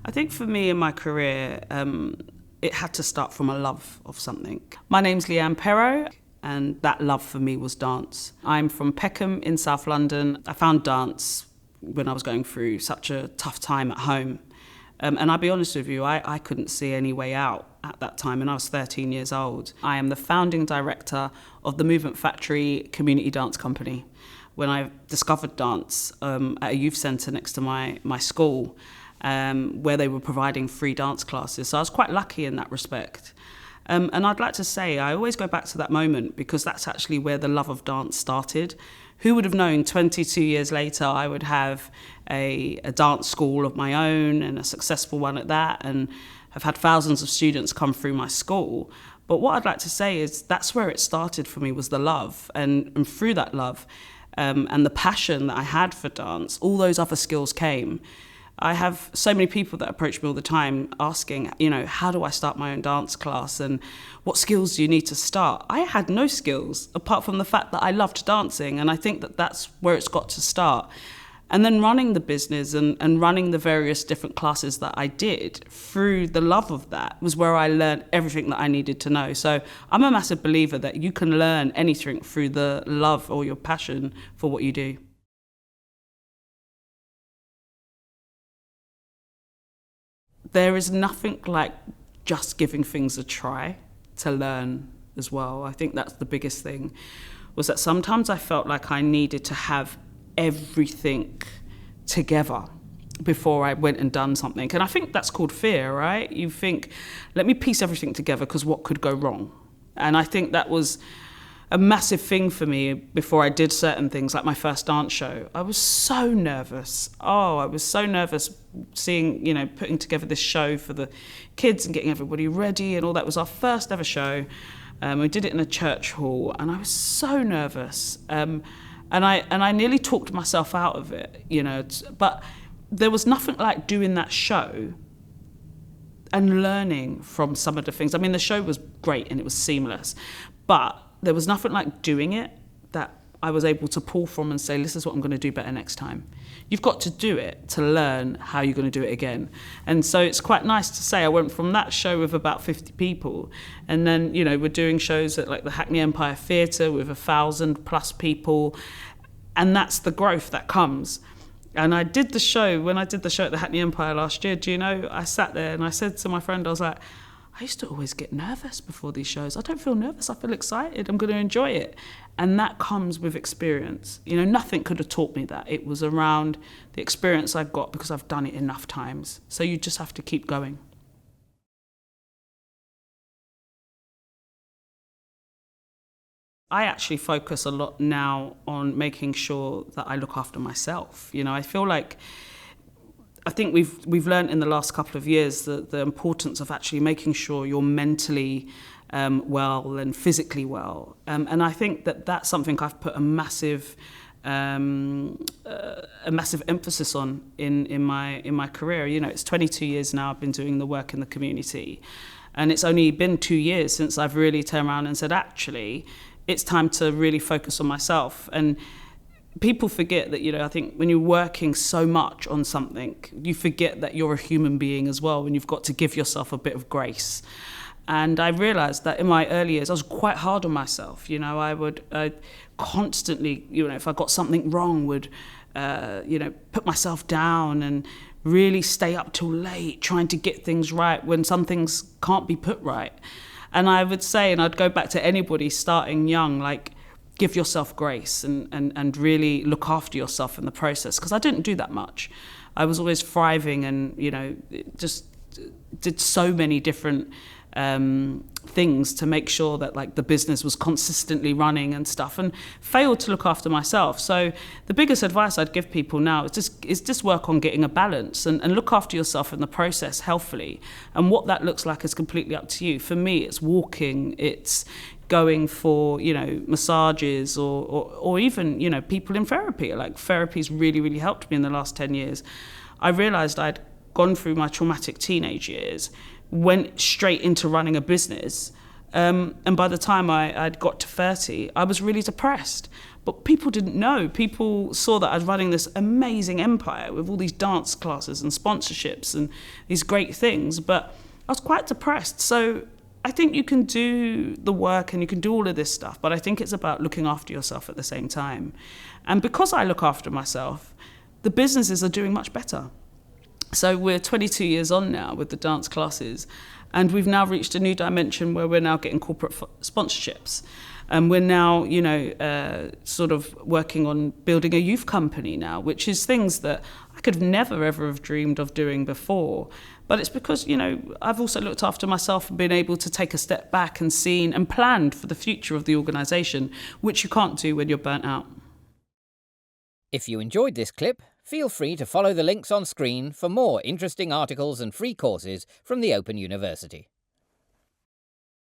I think for me in my career, it had to start from a love of something. My name's Leanne Pero, and that love for me was dance. I'm from Peckham in South London. I found dance when I was going through such a tough time at home. And I'll be honest with you, I couldn't see any way out at that time, and I was 13 years old. I am the founding director of the Movement Factory Community Dance Company. When I discovered dance at a youth centre next to my school, where they were providing free dance classes. So I was quite lucky in that respect. And I'd like to say, I always go back to that moment because that's actually where the love of dance started. Who would have known 22 years later I would have a dance school of my own, and a successful one at that, and have had thousands of students come through my school. But what I'd like to say is that's where it started for me, was the love. And through that love and the passion that I had for dance, all those other skills came. I have so many people that approach me all the time asking, how do I start my own dance class and what skills do you need to start? I had no skills apart from the fact that I loved dancing, and I think that that's where it's got to start. And then running the business and running the various different classes that I did through the love of that was where I learned everything that I needed to know. So I'm a massive believer that you can learn anything through the love or your passion for what you do. There is nothing like just giving things a try to learn as well. I think that's the biggest thing, was that sometimes I felt like I needed to have everything together before I went and done something. And I think that's called fear, right? You think, let me piece everything together because what could go wrong? And I think that was a massive thing for me before I did certain things, like my first dance show. I was so nervous. I was so nervous seeing, putting together this show for the kids and getting everybody ready and all that. It was our first ever show. We did it in a church hall, and I was so nervous. And I nearly talked myself out of it, but there was nothing like doing that show and learning from some of the things. I mean, the show was great and it was seamless, but there was nothing like doing it that I was able to pull from and say, this is what I'm going to do better next time. You've got to do it to learn how you're going to do it again. And so it's quite nice to say I went from that show with about 50 people, and then, we're doing shows at like the Hackney Empire Theatre with 1,000+ people, and that's the growth that comes. And I did the show, when I did the show at the Hackney Empire last year, I sat there and I said to my friend, I was like, I used to always get nervous before these shows. I don't feel nervous, I feel excited, I'm going to enjoy it. And that comes with experience. Nothing could have taught me that. It was around the experience I've got because I've done it enough times. So you just have to keep going. I actually focus a lot now on making sure that I look after myself. I feel like, I think we've learned in the last couple of years the importance of actually making sure you're mentally well and physically well. And I think that that's something I've put a massive emphasis on in my career. It's 22 years now I've been doing the work in the community, and it's only been 2 years since I've really turned around and said, actually, it's time to really focus on myself. And people forget that, I think when you're working so much on something, you forget that you're a human being as well, and you've got to give yourself a bit of grace. And I realized that in my early years, I was quite hard on myself. I constantly, if I got something wrong, would, put myself down and really stay up till late trying to get things right when some things can't be put right. And I would say, and I'd go back to anybody starting young, like, give yourself grace and really look after yourself in the process. Because I didn't do that much. I was always thriving and, just did so many different things to make sure that like the business was consistently running and stuff, and failed to look after myself. So the biggest advice I'd give people now is just work on getting a balance and look after yourself in the process healthily. And what that looks like is completely up to you. For me, it's walking, it's going for, massages or even, people in therapy. Like, therapy's really, really helped me in the last 10 years. I realized I'd gone through my traumatic teenage years, went straight into running a business, And by the time I'd got to 30, I was really depressed. But people didn't know. People saw that I was running this amazing empire with all these dance classes and sponsorships and these great things. But I was quite depressed. So I think you can do the work and you can do all of this stuff, but I think it's about looking after yourself at the same time. And because I look after myself, the businesses are doing much better. So we're 22 years on now with the dance classes, and we've now reached a new dimension where we're now getting corporate sponsorships. And we're now, sort of working on building a youth company now, which is things that I could have never, ever have dreamed of doing before. But it's because, I've also looked after myself and been able to take a step back and seen and planned for the future of the organisation, which you can't do when you're burnt out. If you enjoyed this clip, feel free to follow the links on screen for more interesting articles and free courses from the Open University.